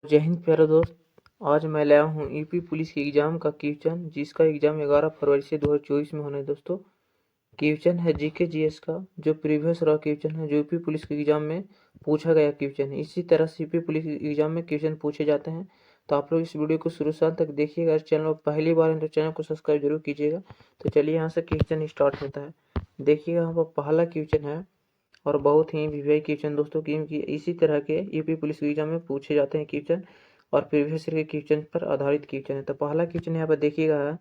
जय हिंद प्यारे दोस्त। आज मैं लाया हूँ यूपी पुलिस के एग्जाम का क्वेश्चन, जिसका एग्जाम 11 फरवरी से 2024 में होना है। दोस्तों क्वेश्चन है जीके जीएस का, जो प्रीवियस रहा क्वेश्चन है, जो यूपी पुलिस के एग्जाम में पूछा गया क्वेश्चन है। इसी तरह से यूपी पुलिस एग्जाम में क्वेश्चन पूछे जाते हैं। तो आप लोग इस वीडियो को शुरू से अंत तक देखिएगा। चैनल पर पहली बार है तो चैनल को सब्सक्राइब जरूर कीजिएगा। तो चलिए यहाँ से क्वेश्चन स्टार्ट होता है। देखिएगा यहाँ पर पहला क्वेश्चन है और बहुत ही वीवीआई क्वेश्चन दोस्तों, क्योंकि इसी तरह के यूपी पुलिस एग्जाम में पूछे जाते हैं क्वेश्चन और प्रीवियस ईयर के क्वेश्चन पर आधारित क्वेश्चन है। तो पहला क्वेश्चन यहाँ पर देखिएगा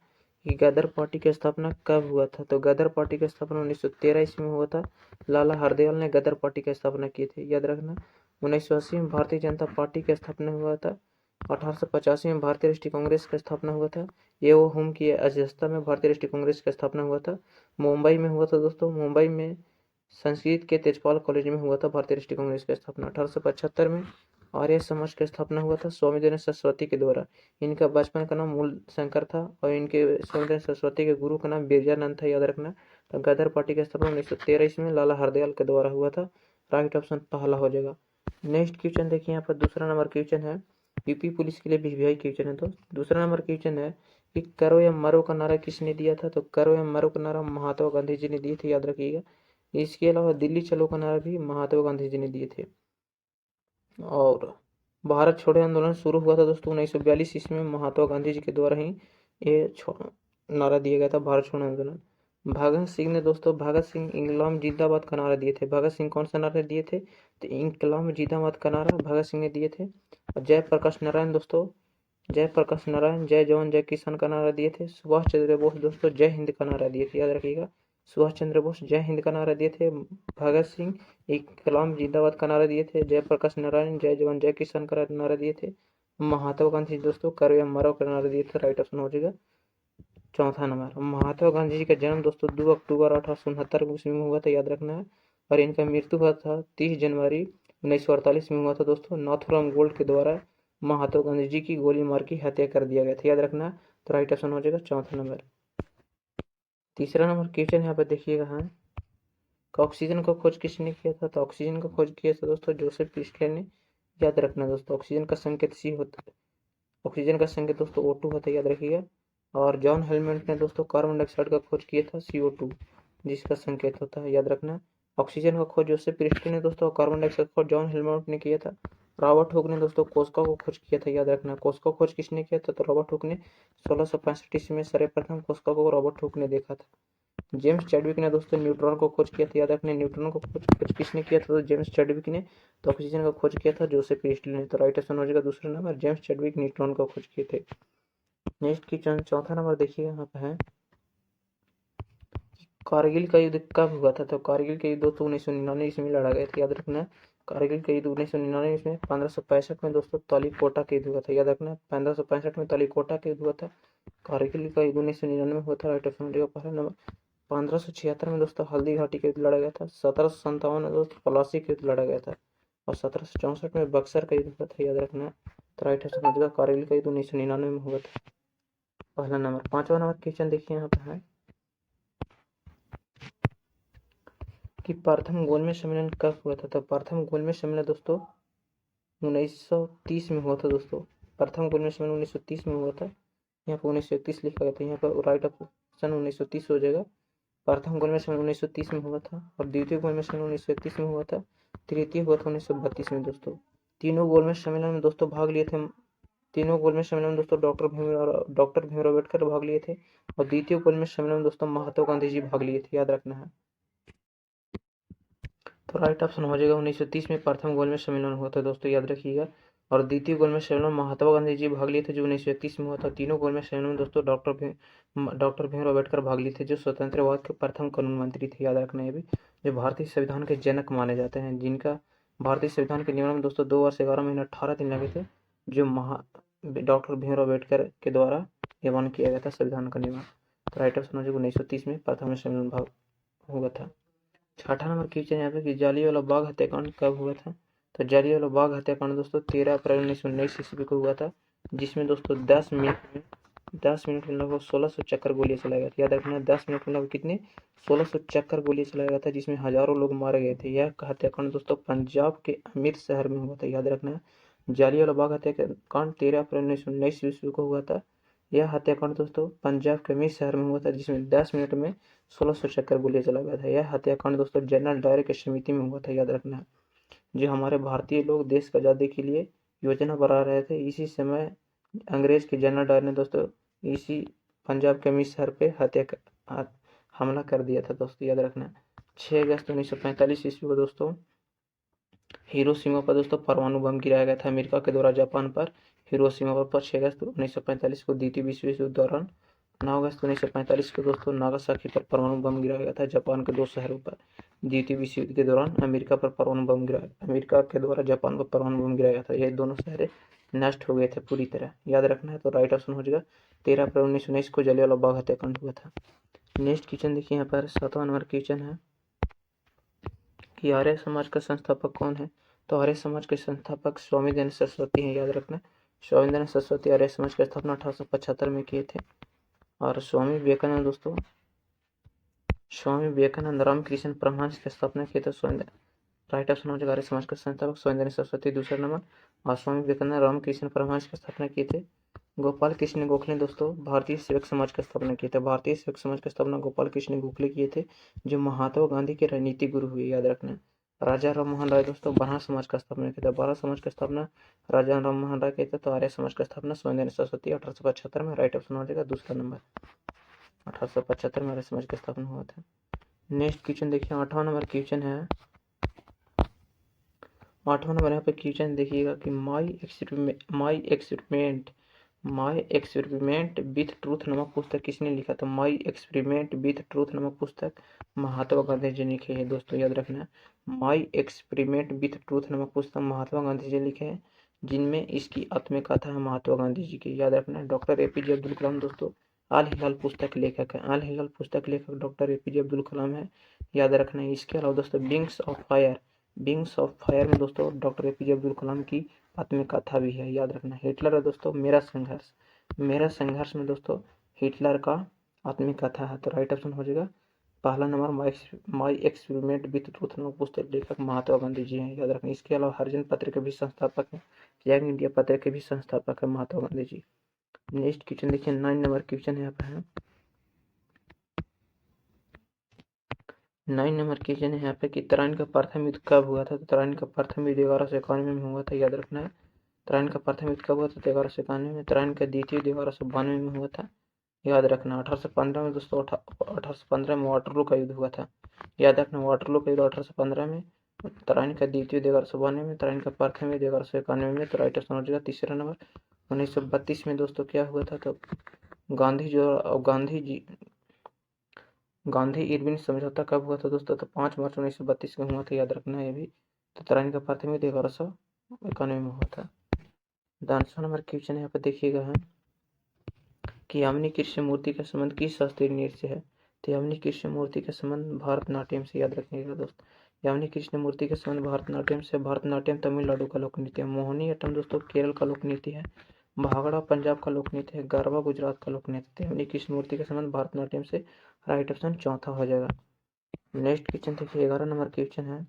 कि गदर पार्टी की स्थापना कब हुआ था। तो गदर पार्टी की स्थापना 1913 ईस्वी में हुआ था। लाला हरदयाल ने गदर पार्टी की स्थापना की थी, याद रखना। 1980 में भारतीय जनता पार्टी की स्थापना हुआ था। 1885 में भारतीय राष्ट्रीय कांग्रेस का स्थापना हुआ था। ये वो होम की अध्यक्षता में भारतीय राष्ट्रीय कांग्रेस का स्थापना हुआ था। मुंबई में हुआ था दोस्तों। मुंबई में संस्कृत के तेजपाल कॉलेज में हुआ था भारतीय राष्ट्रीय कांग्रेस की स्थापना। 1875 में आर्य समाज की स्थापना हुआ था स्वामी दयानंद सरस्वती के द्वारा। इनका बचपन का नाम मूल शंकर था और इनके स्वामी दयानंद सरस्वती के गुरु का नाम बिरजानंद था, याद रखना। तो गदर पार्टी की स्थापना 1913 ईस्वी में लाला हरदयाल के द्वारा हुआ था। राइट ऑप्शन पहला हो जाएगा। नेक्स्ट क्वेश्चन देखिए, यहाँ पर दूसरा नंबर क्वेश्चन है, यूपी पुलिस के लिए वीवीआई क्वेश्चन है। तो दूसरा नंबर क्वेश्चन है कि करो या मरो का नारा किसने दिया था। तो करो या मरो का नारा महात्मा गांधी जी ने दिए थे, याद रखिएगा। इसके अलावा दिल्ली चलो का नारा भी महात्मा गांधी जी ने दिए थे। और भारत छोड़ो आंदोलन शुरू हुआ था दोस्तों 1942 ईस्वी में महात्मा गांधी जी के द्वारा ही ये नारा दिया गया था, भारत छोड़ो आंदोलन। भगत सिंह ने दोस्तों, भगत सिंह इंकलाब जिंदाबाद का नारा दिए थे। भगत सिंह कौन सा नारा दिए थे। तो इंकलाब जिंदाबाद का नारा भगत सिंह ने दिए थे। और जयप्रकाश नारायण दोस्तों, जयप्रकाश नारायण जय जवान जय किसान का नारा दिए थे। सुभाष चंद्र बोस दोस्तों जय हिंद का नारा दिए थे, याद रखिएगा। सुभाष चंद्र बोस जय हिंद का नारा दिए थे। भगत सिंह इंकलाब जिंदाबाद का नारा दिए थे। जयप्रकाश नारायण जय जवान जय किसान का नारा दिए थे। महात्मा गांधी दोस्तों करो या मरो का नारा दिए थे। राइट ऑप्शन हो जाएगा चौथा नंबर। महात्मा गांधी जी का जन्म दोस्तों 2 अक्टूबर 1869 ईस्वी में हुआ था, याद रखना है। और इनका मृत्यु हुआ था 30 जनवरी 1948 में हुआ था दोस्तों। नाथूराम गोल्ड के द्वारा महात्मा गांधी जी की गोली मार की हत्या कर दिया गया था, याद रखना। तो राइट ऑप्शन हो जाएगा चौथा नंबर। तीसरा नंबर क्वेश्चन यहाँ पर देखिएगा, हाँ, ऑक्सीजन का खोज किसने किया था। तो ऑक्सीजन का खोज किया था दोस्तों जोसेफ प्रिस्टले ने, याद रखना दोस्तों। ऑक्सीजन का संकेत सी होता है, ऑक्सीजन का संकेत दोस्तों O2 होता है, याद रखिएगा। और जॉन हेलमेंट ने दोस्तों कार्बन डाइऑक्साइड का खोज किया था CO2, जिसका संकेत होता है, याद रखना। ऑक्सीजन का खोज जोसेफ प्रिस्टले ने दोस्तों, कार्बन डाइऑक्साइड का खोज जॉन हेलमेंट ने किया था। रॉबर्ट हुक ने दोस्तों कोस्का को खोज किया था, याद रखना। कोस्का खोज किसने किया था। तो रॉबर्ट हुक ने 1665 ईस्वी में सर्वप्रथम कोस्का को रॉबर्ट हुक ने देखा था। जेम्स चैडविक ने दोस्तों न्यूट्रॉन को खोज किया था, याद रखने। न्यूट्रॉन को खोज किसने किया था। तो जेम्स चैडविक ने। तो ऑक्सीजन का खोज किया था जोसेफ प्रिस्टले ने। तो राइट आंसर हो जाएगा दूसरा नंबर, जेम्स चैडविक न्यूट्रॉन को खोज किए थे। नेक्स्ट क्वेश्चन चौथा नंबर देखिए, यहाँ पे है कारगिल का युद्ध कब हुआ था। तो कारगिल का युद्ध दोस्तों 1999 ईस्वी में लड़ा गया था, याद रखना। कारगिल का युद्ध 1999 ईस्वी में 1565 में दोस्तों तालीकोटा का युद्ध हुआ था, याद रखना। 1565 में तालीकोटा का युद्ध हुआ था। कारगिल का युद्ध 1999 में हुआ था। राइट ऑप्शन हो पहला नंबर। 1576 में दोस्तों हल्दी घाटी का युद्ध लड़ा गया था। 1757 में दोस्तों पलासी का युद्ध लड़ा गया था। और 1764 में बक्सर का युद्ध हुआ था, याद रखना। तो राइट ऑप्शन हो जाएगा कारगिल का युद्ध 1999 में हुआ था, पहला नंबर। पांचवा नंबर क्वेश्चन देखिए, यहाँ पे है कि प्रथम गोलमेज सम्मेलन कब हुआ था। तो प्रथम गोलमेज सम्मेलन दोस्तों 1930 में हुआ था दोस्तों। प्रथम गोलमेज सम्मेलन 1930 में हुआ था। यहाँ पर 1931 लिखा गया था, यहाँ पर राइट ऑप्शन 1930 हो जाएगा। प्रथम गोलमेज सम्मेलन 1930 में हुआ था और द्वितीय गोलमेज सम्मेलन 1931 में हुआ था। तृतीय हुआ था 1932 में दोस्तों। तीनों गोलमेज सम्मेलन में दोस्तों भाग लिए थे। तीनों गोलमेज सम्मेलन में दोस्तों डॉक्टर भीमराव अम्बेडकर भाग लिए थे। और द्वितीय गोलमेज सम्मेलन में दोस्तों महात्मा गांधी जी भाग लिए थे, याद रखना है। तो राइट ऑप्शन हो जाएगा 1930 में प्रथम गोलमेज सम्मेलन हुआ था दोस्तों, याद रखिएगा। और द्वितीय गोलमेज सम्मेलन में महात्मा गांधी जी भाग लिए थे, जो 1931 में हुआ था। तीनों गोलमेज सम्मेलन में दोस्तों डॉक्टर भीमराव अम्बेडकर भाग लिए थे, जो स्वतंत्रवाद के प्रथम कानून मंत्री थे, याद रखना। ये भी जो भारतीय संविधान के जनक माने जाते हैं, जिनका भारतीय संविधान के निर्माण में दोस्तों 2 वर्ष 11 महीने 18 दिन लगे थे, जो डॉक्टर भीमराव अम्बेडकर के द्वारा निर्माण किया गया था संविधान का निर्माण। तो राइट ऑप्शन हो जाएगा 1930 में प्रथम सम्मेलन भाग हुआ था। छठा नंबर क्वेश्चन यहाँ पे कि जालियांवाला बाग हत्याकांड कब हुआ था। तो जालियांवाला बाग हत्याकांड दोस्तों 13 अप्रैल 1919 ईस्वी को हुआ था, जिसमें दोस्तों 10 मिनट में लगभग 1600 चक्कर गोलियां चलाया गया था, याद रखना। 10 मिनट में लगभग कितने 1600 चक्कर गोलियां चलाया गया था, जिसमें हजारों लोग मारे गए थे। यह हत्याकांड दोस्तों पंजाब के अमृतसर में हुआ था, याद रखना। जालियांवाला बाग हत्याकांड 13 अप्रैल 1919 ईस्वी को हुआ था। यह हत्याकांड दोस्तों पंजाब के अमीर शहर में हुआ था, जिसमें 10 मिनट में 1600 चक्कर गोलियां चला गया था। यह हत्याकांड दोस्तों जनरल डायर की समिति में हुआ था, याद रखना है। जो हमारे भारतीय लोग देश की आज़ादी के लिए योजना बना रहे थे, इसी समय अंग्रेज के जनरल डायर ने दोस्तों इसी पंजाब के अमीर शहर पे हमला कर दिया था दोस्तों, याद रखना। 6 अगस्त 1945 ईस्वी को दोस्तों हिरोशिमा पर दोस्तों परमाणु बम गिराया गया था अमेरिका के द्वारा जापान पर। हिरोशिमा पर 6 अगस्त 1945 को द्वितीय विश्व युद्ध के दौरान। 9 अगस्त 1945 को दोस्तों नागासाकी पर परमाणु बम गिराया गया था जापान के 2 शहरों पर। द्वितीय विश्व युद्ध के दौरान अमेरिका के द्वारा जापान पर परमाणु बम गिराया था। ये दोनों शहर नष्ट हो गए थे पूरी तरह, याद रखना है। तो राइट ऑप्शन हो जाएगा 13 अप्रैल 1919 को जलियांवाला बाग हत्याकांड हुआ था। नेक्स्ट क्वेश्चन देखिए, यहाँ पर 7वां नंबर क्वेश्चन है कि आर्य समाज का संस्थापक कौन है। तो आर्य समाज के संस्थापक स्वामी दयानंद सरस्वती हैं, याद रखना। स्वामी दयानंद सरस्वती आर्य समाज की स्थापना 1875 में किए थे। और स्वामी विवेकानंद दोस्तों रामकृष्ण परमहंस की स्थापना किए थे। राइट ऑप्शन हो जाएगा आर्य समाज का संस्थापक स्वामी दयानंद सरस्वती दूसरा नंबर, और स्वामी विवेकानंद रामकृष्ण परमहंस की स्थापना किए थे। गोपाल कृष्ण गोखले दोस्तों भारतीय सेवक समाज की स्थापना किए थे। भारतीय सेवक समाज की स्थापना गोपाल कृष्ण गोखले किए थे, जो महात्मा गांधी के राजनीतिक गुरु हुए, याद रखना। राजा राम मोहन राय दोस्तों ब्राह्मण समाज का स्थापना किया था। ब्राह्मण समाज की स्थापना राजा राम मोहन राय किए थे। तो आर्य समाज की स्थापना स्वामी दयानंद सरस्वती 1875 में। राइट ऑप्शन हो जाएगा दूसरा नंबर, 1875 में आर्य समाज की स्थापना हुआ था। नेक्स्ट क्वेश्चन देखिए, 8वां नंबर क्वेश्चन है। 8वां नंबर यहाँ पे क्वेश्चन देखिएगा कि माई एक्सपेरिमेंट विथ ट्रूथ नामक पुस्तक किसने लिखा था। माई एक्सपेरिमेंट विथ ट्रूथ नामक पुस्तक महात्मा गांधी जी ने लिखी है दोस्तों, याद रखना। माई एक्सपेरिमेंट विथ ट्रूथ नामक पुस्तक महात्मा गांधी जी लिखे हैं, जिनमें इसकी आत्मकथा है महात्मा गांधी जी की, याद रखना। डॉक्टर एपीजे अब्दुल कलाम दोस्तों अल हिलाल पुस्तक लेखक है। अल हिलाल पुस्तक लेखक डॉक्टर एपीजे अब्दुल कलाम है, याद रखना। इसके अलावा दोस्तों विंग्स ऑफ फायर में दोस्तों डॉक्टर एपीजे अब्दुल कलाम की आत्मकथा भी है, याद रखना। हिटलर है दोस्तों मेरा संघर्ष में दोस्तों हिटलर का आत्मकथा है। तो राइट ऑप्शन हो जाएगा पहला number my experiment with truth नामक पुस्तक लेखक महात्मा गांधी जी हैं, याद रखना। इसके अलावा हरिजन पत्र के भी संस्थापक हैं, यंग इंडिया पत्र के भी संस्थापक है महात्मा गांधी जी। नेक्स्ट क्वेश्चन देखिए, 9 नंबर क्वेश्चन यहाँ पे है। 9 नंबर क्वेश्चन है यहाँ पे कि तराइन का प्रथम युद्ध कब हुआ था। तो तराइन का प्रथम युद्ध 1191 में हुआ था, याद रखना है। तराइन का प्रथम युद्ध कब हुआ था, 1191 में। तराइन का द्वितीय युद्ध 1192 में हुआ था, याद रखना। 1815 में दोस्तों 1815 में वाटरलू का युद्ध हुआ था, याद रखना। वाटरलू का युद्ध 1815 में। तराइन का द्वितीय युद्ध 1192 में। तराइन का प्रथम युद्ध 1191 में। तो राइट ऑप्शन हो जाएगा तीसरा नंबर। 1932 में दोस्तों क्या हुआ था, तो गांधी इरविन समझौता कब हुआ था दोस्तों, तो 5 मार्च 1932 में हुआ था, याद रखना है ये भी। तो तराइन का प्रथम युद्ध 1191 में हुआ था। 10वां नंबर क्वेश्चन यहाँ पे देखिएगा है कि यामिनी कृष्णमूर्ति का संबंध किस शास्त्रीय नृत्य से है। तो यामिनी कृष्णमूर्ति का संबंध भरतनाट्यम से, याद रखिएगा दोस्त। यामिनी कृष्णमूर्ति का संबंध भरतनाट्यम से। भरतनाट्यम तमिलनाडु का लोक नृत्य है। मोहिनीअट्टम दोस्तों केरल का लोक नृत्य है। भांगड़ा पंजाब का लोक नृत्य है। गरबा गुजरात का लोक नृत्य है। यामिनी कृष्णमूर्ति का संबंध भरतनाट्यम से। राइट ऑप्शन चौथा हो जाएगा। नेक्स्ट क्वेश्चन देखिए, 11 नंबर क्वेश्चन है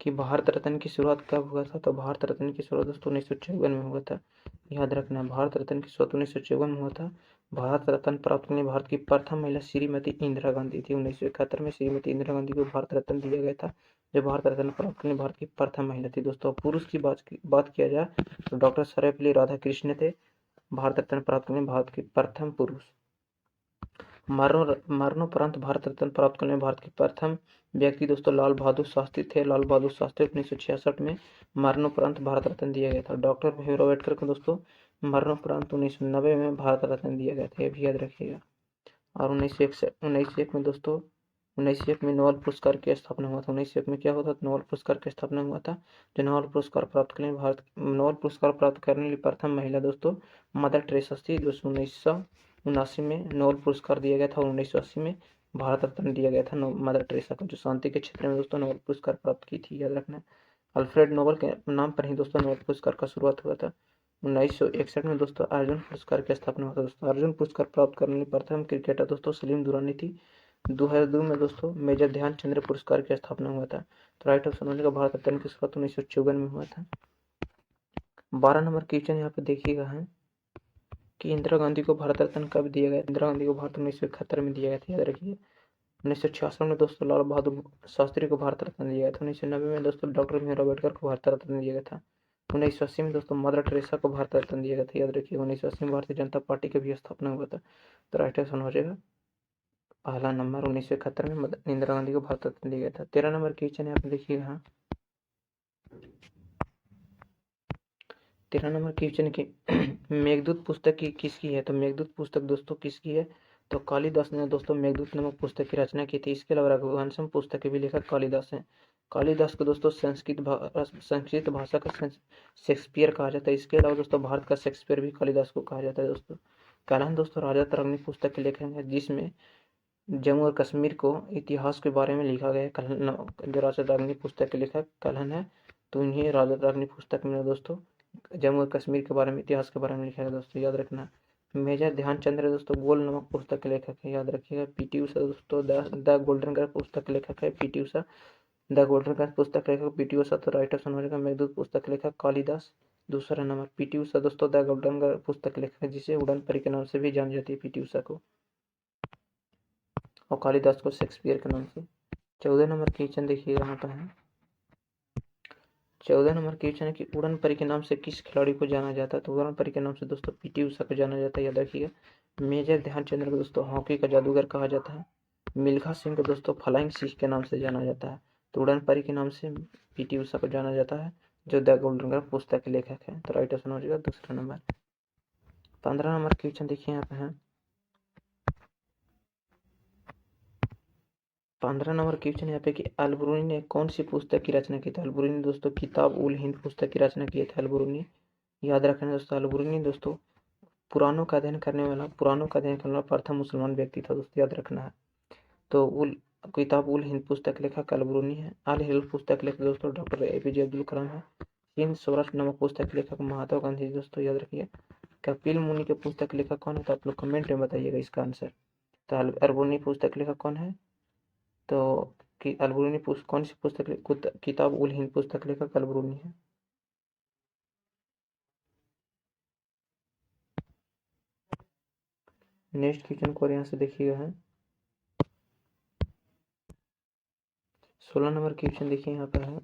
कि भारत रत्न की शुरुआत कब हुआ था। तो भारत रत्न की शुरुआत दोस्तों 1954 में हुआ था, याद रखना। भारत रत्न की शुरुआत 1954 में हुआ था। भारत रत्न प्राप्त करने भारत की प्रथम महिला श्रीमती इंदिरा गांधी थी। 1971 में श्रीमती इंदिरा गांधी को भारत रत्न दिया गया था, जो भारत रत्न प्राप्त करने भारत की प्रथम महिला थी दोस्तों। पुरुष की बात किया जाए तो डॉक्टर सर्वपल्ली राधाकृष्ण थे भारत रत्न प्राप्त करने भारत के प्रथम पुरुष। मरणोपरांत भारत रत्न प्राप्त करने भारत के प्रथम व्यक्ति दोस्तों लाल बहादुर शास्त्री थे। लाल बहादुर शास्त्री 1966 में मरणोपरांत भारत रत्न दिया गया था। डॉक्टर भीमराव अम्बेडकर को दोस्तों मरणोपरांत 1990 में भारत रत्न दिया गया था, ये भी याद रखिएगा। और 1901 में दोस्तों 1901 में नोबेल पुरस्कार की स्थापना हुआ था। 1901 में क्या हुआ था, नोबेल पुरस्कार की स्थापना हुआ था। जो नोबेल पुरस्कार प्राप्त करने वाली प्रथम महिला दोस्तों मदर टेरेसा थी। 1979 में नोबेल पुरस्कार दिया गया था और 1980 में भारत रत्न दिया गया था मदर टेरेसा को, जो शांति के क्षेत्र में दोस्तों नोबेल पुरस्कार प्राप्त की थी, याद रखना। अल्फ्रेड नोबेल के नाम पर ही दोस्तों नोबेल पुरस्कार का शुरुआत हुआ था। 1961 में दोस्तों अर्जुन पुरस्कार की स्थापना हुआ था दोस्तों। अर्जुन पुरस्कार प्राप्त करने वाली प्रथम क्रिकेटर दोस्तों सलीम दुरानी थी। 2002 में दोस्तों मेजर ध्यानचंद्र पुरस्कार की स्थापना हुआ था। तो राइट ऑप्शन हो जाएगा भारत रत्न की शुरुआत 1954 में हुआ था। 12 नंबर क्वेश्चन यहाँ पे देखिएगा है कि इंदिरा गांधी को भारत रत्न कब दिया गया। इंदिरा गांधी को भारत 1971 में दिया गया था, याद रखिए। 1966 में दोस्तों लाल बहादुर शास्त्री को भारत रत्न दिया गया था। 1990 में दोस्तों डॉक्टर भीमराव अम्बेडकर को भारत रत्न दिया गया था। 1980 में दोस्तों मदर टेरेसा को भारत रत्न दिया गया था, याद रखिए। 1980 में भारतीय जनता पार्टी का भी स्थापना हुआ था। तो राइट आंसर हो जाएगा पहला नंबर। 1971 में इंदिरा गांधी को भारत रत्न दिया गया था। 13 नंबर क्वेश्चन यहाँ पे देखिएगा हाँ। 13 नंबर क्वेश्चन की मेघदूत पुस्तक की किसकी है। तो मेघदूत पुस्तक दोस्तों किसकी है, तो कालिदास ने दोस्तों मेघदूत नामक पुस्तक की रचना की थी। इसके अलावा रघुवंशम पुस्तक के भी लेखक कालिदास हैं। कालिदास को दोस्तों संस्कृत भाषा का शेक्सपियर कहा जाता है। इसके अलावा दोस्तों भारत का शेक्सपियर भी कालिदास को कहा जाता है दोस्तों। कलहन दोस्तों राजा तरंगनी पुस्तक के लेखक है, जिसमें जम्मू और कश्मीर को इतिहास के बारे में लिखा गया है। कलहन जो राजा तरंगनी पुस्तक के लेखक कलहन है, तो इन्हें राजा तरंगनी पुस्तक में दोस्तों जम्मू और कश्मीर के बारे में, इतिहास के बारे में लिखा है दोस्तों, याद रखना। मेजर ध्यानचंद दोस्तों गोल नामक पुस्तक के लेखक है, याद रखिएगा। पीटी उषा दोस्तों द गोल्डन गर्ल पुस्तक के लेखक है PT Usha. The golden girl पुस्तक लेखक पीटी उषा, तो राइट ऑप्शन हो जाएगा मेघदूत पुस्तक लेखक कालिदास। दूसरा नंबर पीटी उषा दोस्तों द गोल्डन गर्ल पुस्तक लेखक है, जिसे उड़न परी के नाम से भी जानी जाती है पीटी उषा को, और कालिदास को शेक्सपियर के नाम से। 14 नंबर क्वेश्चन देखिएगा यहाँ पर है। 14 नंबर क्वेश्चन है कि उड़न परी के नाम से किस खिलाड़ी को जाना जाता है। तो उड़न परी के नाम से दोस्तों पीटी उषा को जाना जाता है, याद रखिएगा। मेजर ध्यानचंद को दोस्तों हॉकी का जादूगर कहा जाता है। मिल्खा सिंह को दोस्तों फ्लाइंग सिख के नाम से जाना जाता है। तो उड़न परी के नाम से पीटी उषा को जाना जाता है, जो द गोल्डन गर्ल पुस्तक के लेखक है। तो राइट ऑप्शन हो जाएगा दूसरा नंबर। 15 नंबर क्वेश्चन देखिए यहाँ पे है। 15 नंबर क्वेश्चन यहाँ पे कि अलबरूनी ने कौन सी पुस्तक की रचना की थी। अलबरूनी दोस्तों किताब उल हिंद पुस्तक की रचना किए थे अलबरूनी, याद रखना दोस्तों। अलबरूनी दोस्तों पुराणों का अध्ययन करने वाला प्रथम मुसलमान व्यक्ति था दोस्तों, याद रखना है। तो किताब उल हिंद पुस्तक लेखक अलबरूनी है। अल हिल पुस्तक लेखक दोस्तों डॉक्टर एपीजे अब्दुल कलाम है। हिंद स्वराज नामक पुस्तक लेखक महात्मा गांधी दोस्तों, याद रखिए। कपिल मुनि के पुस्तक लेखक कौन है, तो आप लोग कमेंट में बताइएगा इसका आंसर। तो अलबरूनी पुस्तक लेखक कौन है, तो कि अलबरूनी कौन सी पुस्तक किताब उल हिंद पुस्तक लेखक अलबरूनी है। नेक्स्ट क्वेश्चन को यहाँ से देखिएगा है। 16 नंबर क्वेश्चन देखिए यहाँ पर है।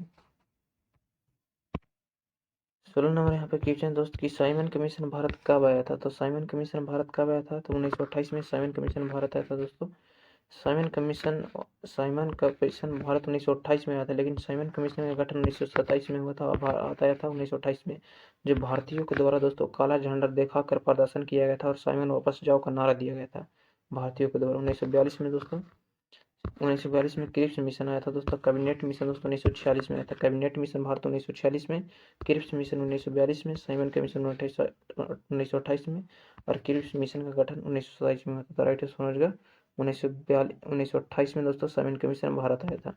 16 नंबर यहाँ पे क्वेश्चन दोस्त कि साइमन कमीशन भारत कब आया था। तो साइमन कमीशन भारत कब आया था, तो 1928 में साइमन कमीशन भारत आया था दोस्तों। साइमन कमीशन भारत 1928 में आया था, लेकिन साइमन कमीशन का गठन 1927 में हुआ था और आया था 1928 में, जो भारतीयों के द्वारा दोस्तों काला झंडा दिखाकर प्रदर्शन किया गया था और साइमन वापस जाओ का नारा दिया गया था भारतीयों के द्वारा। 1942 में दोस्तों 1942 में क्रिप्स मिशन आया था दोस्तों। कैबिनेट मिशन दोस्तों 1946 में आया था। कैबिनेट मिशन भारत 1946 में, क्रिप्स मिशन 1942 में, साइमन कमीशन 1928 में, और क्रिप्स मिशन का गठन 1927 में हुआ था। राइट आंसर हो जाएगा 1928 में दोस्तों साइमन कमीशन भारत आया था।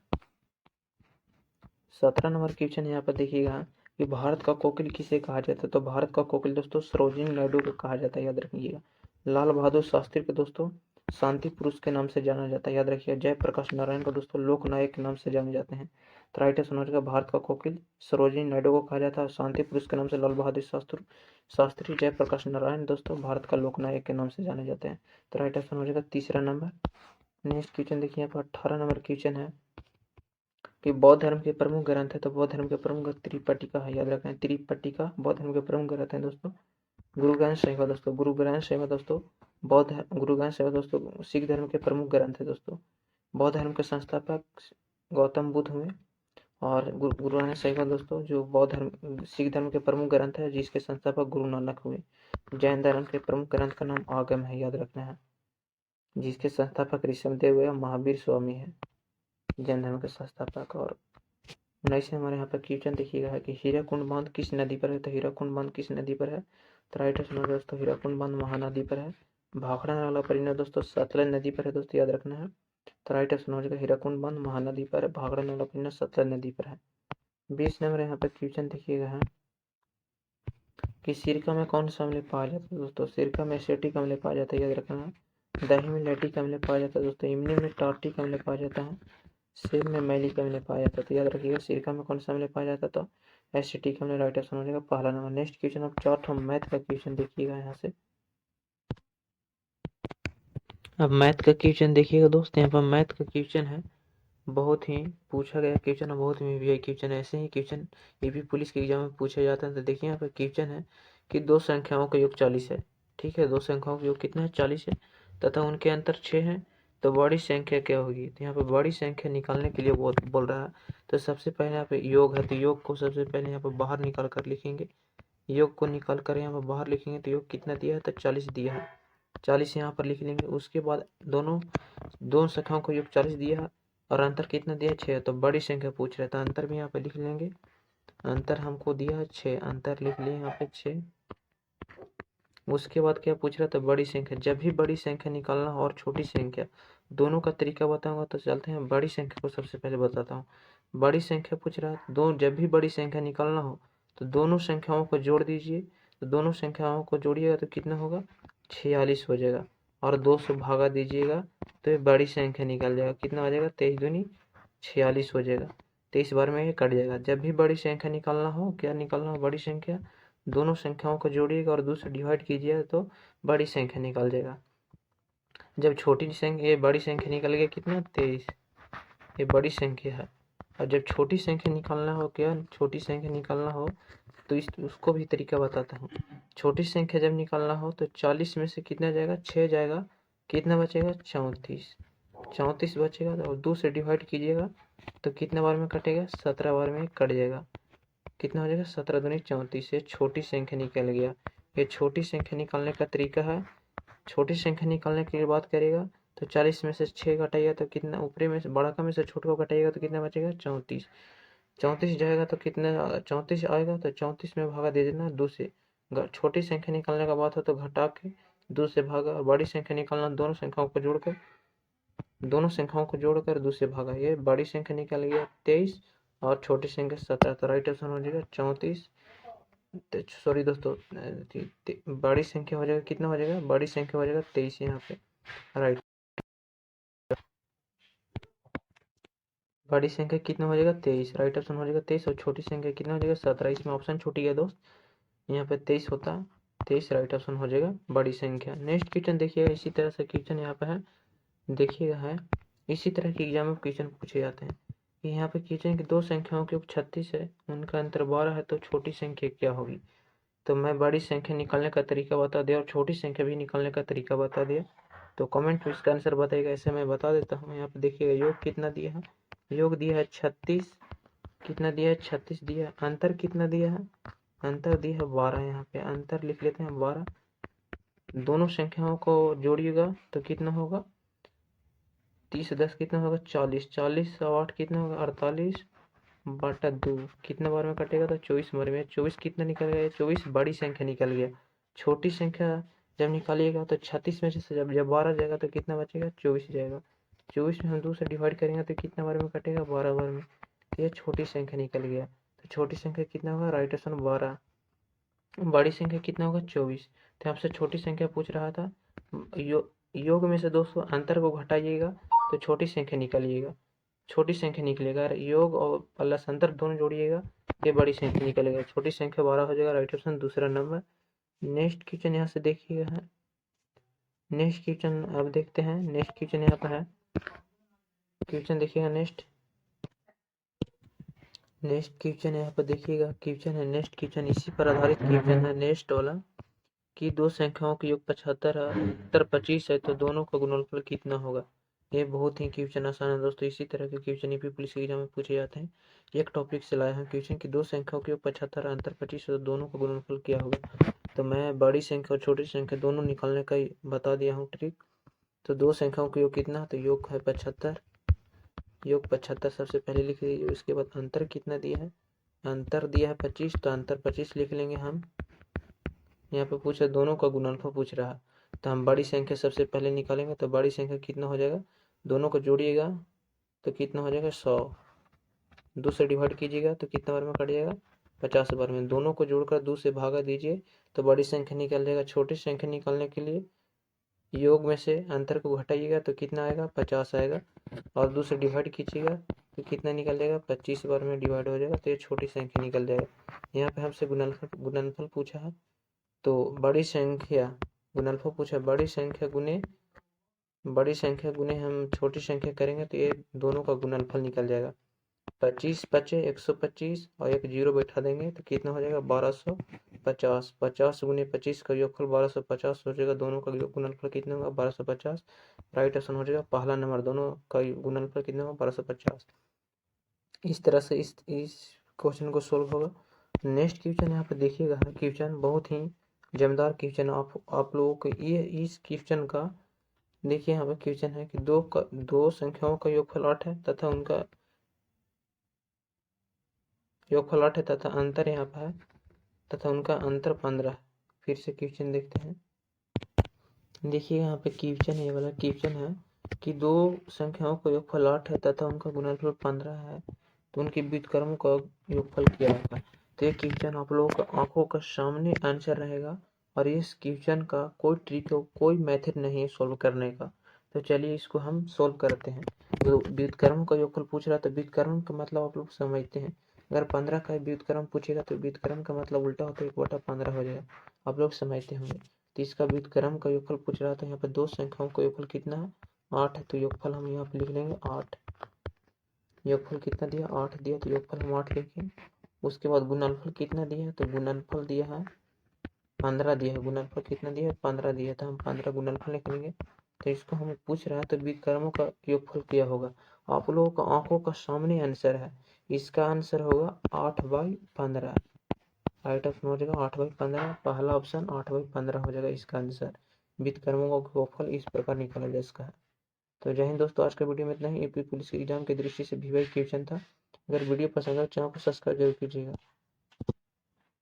17 नंबर क्वेश्चन यहाँ पर देखिएगा कि भारत का कोकिल किसे कहा जाता है। तो भारत का कोकिल दोस्तों सरोजिनी नायडू को कहा जाता है, याद रखिएगा। लाल बहादुर शास्त्री को दोस्तों शांति पुरुष के नाम से जाना जाता है, याद रखिएगा। जयप्रकाश नारायण को दोस्तों लोकनायक के नाम से जाने जाते हैं। तो राइट आंसर हो जाएगा भारत का कोकिल सरोजिनी नायडू को कहा जाता है, शांति पुरुष के नाम से लाल बहादुर शास्त्री जयप्रकाश नारायण दोस्तों भारत का लोकनायक के नाम से जाने जाते हैं। तो राइट आंसर हो जाएगा तीसरा नंबर। नेक्स्ट क्वेश्चन देखिए यहाँ पर 18 नंबर क्वेश्चन है कि बौद्ध धर्म के प्रमुख ग्रंथ है। तो बौद्ध धर्म के प्रमुख त्रिपिटका है, याद रखना है। त्रिपिटका बौद्ध धर्म के प्रमुख ग्रंथ है दोस्तों। गुरु ग्रंथ साहिब दोस्तों, गुरु ग्रंथ साहिब दोस्तों गुरु ग्रंथ साहिब दोस्तों सिख धर्म के प्रमुख ग्रंथ है दोस्तों। बौद्ध धर्म के संस्थापक गौतम बुद्ध हुए, और गुरु ग्रंथ साहिब दोस्तों जो सिख धर्म के प्रमुख ग्रंथ है, जिसके संस्थापक गुरु नानक हुए। जैन धर्म के प्रमुख ग्रंथ का नाम आगम है, याद रखना है, जिसके संस्थापक ऋषभदेव है, महावीर स्वामी है, जैन धर्म के संस्थापक। और 19 हमारे यहाँ पर क्वेश्चन देखिएगा है कि हीराकुंड बांध किस नदी पर है। तो हीराकुंड बांध किस नदी पर है, तो राइट आंसर है दोस्तों हीराकुंड बांध महानदी पर है। भाखड़ा नाला परियोजना दोस्तों सतलज नदी पर है दोस्तों, याद रखना है। तो राइट आंसर हो जाएगा हीराकुंड बांध महानदी पर है, भाखड़ा नाला परियोजना सतलज नदी पर है। 20 नंबर यहाँ पर क्वेश्चन देखिएगा है कि सिरका में कौन सा अम्ल पाया जाता है दोस्तों। सिरका में एसिटिक अम्ल पाया जाता है, याद रखना है। दही में लैक्टिक अम्ल पाया जाता है दोस्तों। इमली में टार्टिक अम्ल पाया जाता है। सेब में मैलिक अम्ल पाया जाता है। तो याद रखिएगा सिरका में कौन सा अम्ल पाया जाता है, तो ऐसे ठीक हमने राइट ऑप्शन हो जाएगा पहला नंबर। नेक्स्ट क्वेश्चन, अब चौथा मैथ का क्वेश्चन देखिएगा यहाँ से। अब मैथ का क्वेश्चन देखिएगा दोस्त, यहाँ पर मैथ का क्वेश्चन है, बहुत ही पूछा गया क्वेश्चन है, बहुत ही भी क्वेश्चन, ऐसे ही क्वेश्चन यूपी पुलिस के एग्जाम में पूछे जाते हैं। तो देखिए यहाँ पर क्वेश्चन है कि दो संख्याओं का योग 40 है। ठीक है, दो संख्याओं का योग कितना है? 40 है तथा उनके अंतर 6 है, तो बड़ी संख्या क्या होगी? तो यहाँ पे बड़ी संख्या निकालने के लिए बोल रहा है। तो सबसे पहले यहाँ पे योग है, तो योग को सबसे पहले यहाँ पर बाहर निकाल कर लिखेंगे। योग को निकाल कर यहाँ पर बाहर लिखेंगे तो योग कितना दिया है? तो 40 दिया है, 40 यहाँ पर लिख लेंगे। उसके बाद दोनों संख्याओं को योग 40 दिया है और अंतर कितना दिया है? 6। तो बड़ी संख्या पूछ रहा है तो अंतर भी यहाँ पे लिख लेंगे। अंतर हमको दिया है 6, अंतर लिख लिए यहाँ पे 6। उसके बाद क्या पूछ रहा था? बड़ी संख्या। जब भी बड़ी संख्या निकालना हो और छोटी संख्या, दोनों का तरीका बताऊंगा। तो चलते हैं बड़ी संख्या को सबसे पहले बताता हूँ। बड़ी संख्या पूछ रहा है, जब भी बड़ी संख्या निकालना हो तो दोनों संख्याओं को जोड़ दीजिए। तो दोनों संख्याओं को जोड़िएगा तो कितना होगा? 46 हो जाएगा और 2 से भागा दीजिएगा तो ये बड़ी संख्या निकल जाएगा। कितना हो जाएगा? 23 दूनी 46 हो जाएगा। 23 बार में ये कट जाएगा। जब भी बड़ी संख्या निकालना हो, क्या निकालना हो? बड़ी संख्या। दोनों संख्याओं को जोड़िएगा और 2 से डिवाइड कीजिएगा तो बड़ी संख्या निकल जाएगा। जब छोटी संख्या, ये बड़ी संख्या निकल गया कितना? 23, ये बड़ी संख्या है। और जब छोटी संख्या निकालना हो, क्या छोटी संख्या निकालना हो तो उसको भी तरीका बताता हूँ। छोटी संख्या जब निकालना हो तो 40 में से कितना जाएगा? 6 जाएगा। कितना बचेगा? 34। 34 बचेगा और 2 से डिवाइड कीजिएगा तो कितने बार में कटेगा? 17 बार में कट जाएगा। कितना हो जाएगा? 17 दूनी 34। ये छोटी संख्या निकल गया। ये छोटी संख्या निकालने का तरीका है। छोटी संख्या निकालने के लिए बात करेगा तो 40 में से 6 घटाइएगा तो कितना? ऊपरी में से बड़ा का में से छोटा को घटाइएगा तो कितना बचेगा? 34। 34 जाएगा तो कितना? 34 आएगा तो 34 में भागा दे देना 2 से। छोटी संख्या निकालने का बात हो तो घटा के 2 से भागा, और बड़ी संख्या निकालना दोनों संख्याओं को जोड़कर 2 से भागा। ये बड़ी संख्या निकल गया 23 और छोटी संख्या 17। तो राइट ऑप्शन हो जाएगा 34। सॉरी दोस्तों, बड़ी संख्या हो जाएगा कितना हो जाएगा? बड़ी संख्या हो जाएगा 23 यहाँ पे। राइट, बड़ी संख्या कितना हो जाएगा? 23। राइट ऑप्शन हो जाएगा 23 और छोटी संख्या कितना हो जाएगा? 17। इसमें ऑप्शन छूट गया दोस्त, यहाँ पे 23 होता। 23 राइट ऑप्शन हो जाएगा बड़ी संख्या। नेक्स्ट क्वेश्चन देखिएगा, इसी तरह से क्वेश्चन यहाँ पे है, देखिएगा है। इसी तरह के एग्जाम में क्वेश्चन पूछे जाते हैं। यहाँ पे क्वेश्चन की दो संख्याओं के योग 36 है, उनका अंतर 12 है, तो छोटी संख्या क्या होगी? तो मैं बड़ी संख्या निकालने का तरीका बता दिया और छोटी संख्या भी निकालने का तरीका बता दिया। तो कमेंट में इसका आंसर बताइएगा। ऐसे मैं बता देता हूँ। यहाँ पे देखिएगा योग कितना दिया है? योग दिया है 36। कितना दिया है? 36 दिया है। अंतर कितना दिया है? अंतर दिया है 12। यहाँ पे अंतर लिख लेते हैं 12। दोनों संख्याओं को जोड़िएगा तो कितना होगा? 30 10 कितना होगा? 40। 40 और 8 कितना होगा? 48 बटा 2। कितना बार में कटेगा? तो 24 बार में। 24 कितना निकल गया? 24 बड़ी संख्या निकल गया। छोटी संख्या जब निकालिएगा तो 36 में से जब 12 जाएगा तो कितना बचेगा? 24 जाएगा। 24 में हम 2 से डिवाइड करेंगे तो कितना बार में कटेगा? 12 बार में। तो यह छोटी संख्या निकल गया। तो छोटी संख्या कितना होगा? Right option 12। बड़ी संख्या कितना होगा? 24। तो आपसे छोटी संख्या पूछ रहा था। योग में से दोस्तों अंतर को घटाइएगा तो छोटी संख्या निकालिएगा, छोटी संख्या निकलेगा। योग और प्लस अंतर दोनों जोड़िएगा, ये बड़ी संख्या निकलेगा। छोटी संख्या 12 हो जाएगा। राइट ऑप्शन दूसरा नंबर। नेक्स्ट क्वेश्चन यहाँ से देखिएगा है। नेक्स्ट क्वेश्चन अब देखते हैं। नेक्स्ट क्वेश्चन यहाँ पर है। क्वेश्चन देखिएगा नेक्स्ट क्वेश्चन यहाँ पर देखिएगा। क्वेश्चन है नेक्स्ट क्वेश्चन, इसी पर आधारित क्वेश्चन है नेक्स्ट वाला कि दो संख्याओं के योग 75 है, उत्तर 25 है, तो दोनों का गुणनफल कितना होगा? ये बहुत ही क्वेश्चन आसान है दोस्तों। इसी तरह के क्वेश्चन यूपी पुलिस एग्जाम में पूछे जाते हैं। एक टॉपिक से लाया है क्वेश्चन कि दो संख्याओं के योग 75 अंतर 25 है, तो दोनों का गुणनफल क्या होगा? तो मैं बड़ी संख्या और छोटी संख्या दोनों निकालने का ही बता दिया हूँ ट्रिक। तो दो संख्याओं का योग कितना? तो योग है 75। योग 75 सबसे पहले लिख लीजिए। उसके बाद अंतर कितना दिया है? अंतर दिया है 25, तो अंतर 25 लिख लेंगे हम। यहाँ पे पूछा दोनों का गुणनफल पूछ रहा है, तो हम बड़ी संख्या सबसे पहले निकालेंगे। तो बड़ी संख्या कितना हो जाएगा? दोनों को जोड़िएगा तो कितना हो जाएगा? 100। 2 से डिवाइड कीजिएगा तो कितना बार में कट जाएगा? 50 बार में। दोनों को जोड़कर 2 से भागा दीजिए तो बड़ी संख्या निकल जाएगा। छोटी संख्या निकालने के लिए योग में से अंतर को घटाइएगा तो कितना आएगा? 50 आएगा और 2 से डिवाइड कीजिएगा तो कितना निकल जाएगा, 25 बार में डिवाइड हो जाएगा तो ये छोटी संख्या निकल जाएगा। यहाँ पे हमसे गुणनफल पूछा है, तो बड़ी संख्या गुणनफल पूछा, बड़ी संख्या गुने हम छोटी संख्या करेंगे तो ये दोनों का गुणनफल निकल जाएगा। 25 पचे 125 और एक जीरो बैठा देंगे तो कितना हो जाएगा, 1250। 50 गुने 25 का योगफल 1250 हो जाएगा, दोनों का गुणनफल कितना होगा, 1250। राइट ऑप्शन हो जाएगा पहला नंबर, दोनों का गुणनफल कितना होगा, 1250। इस तरह से इस क्वेश्चन को सोल्व होगा। नेक्स्ट क्वेश्चन यहाँ पे देखिएगा, क्वेश्चन बहुत ही जमदार क्वेश्चन आप लोगों को ये इस क्वेश्चन का देखिए। यहाँ पे क्वेश्चन है कि दो संख्याओं का योगफल 8 है तथा उनका योगफल 8 है तथा अंतर यहाँ पर है तथा उनका अंतर 15 है। फिर से क्वेश्चन देखते हैं। देखिए यहाँ पे क्वेश्चन है, ये वाला क्वेश्चन है कि दो संख्याओं का योगफल 8 है तथा उनका गुणनफल 15 है, तो उनके व्युत्क्रमों का योगफल क्या होगा। तो ये क्वेश्चन आप लोगों का आंखों का सामने आंसर रहेगा और इस क्वेश्चन का कोई ट्रिक कोई मेथड नहीं है सॉल्व करने का। तो चलिए इसको हम सॉल्व करते हैं। तो व्युत्क्रम का योगफल पूछ रहा है तो व्युत्क्रम का मतलब आप लोग समझते हैं। अगर 15 का व्युत्क्रम पूछेगा तो व्युत्क्रम का मतलब उल्टा होता है, 1/15 हो जाएगा, आप लोग समझते होंगे। तो इसका व्युत्क्रम का योगफल पूछ रहा था। यहाँ पर दो संख्याओं का योगफल कितना है, 8 है, तो योगफल हम यहाँ पे लिख लेंगे 8। योगफल कितना दिया, 8 दिया, तो योगफल हम 8 लिखेंगे। उसके बाद गुणनफल कितना दिया है, तो गुणनफल दिया है 15 दिया है। गुणनफल कितना दिया है, 15 दिया था, हम 15 गुणनफल लिख लेंगे। तो इसको हम पूछ रहा है तो व्युत्क्रमों का योगफल क्या होगा। आप लोगों का आंखों का सामने आंसर है, इसका आंसर होगा 8/15। राइट ऑप्शन हो जाएगा 8/15, पहला ऑप्शन 8/15 हो जाएगा इसका आंसर। व्युत्क्रमों का योगफल इस प्रकार निकाला जा सकता है। तो जय हिंद दोस्तों, आज का वीडियो में इतना ही। यूपी पुलिस के एग्जाम की दृष्टि से भी वही क्वेश्चन था। अगर वीडियो पसंद आए चैनल को सब्सक्राइब जरूर कीजिएगा।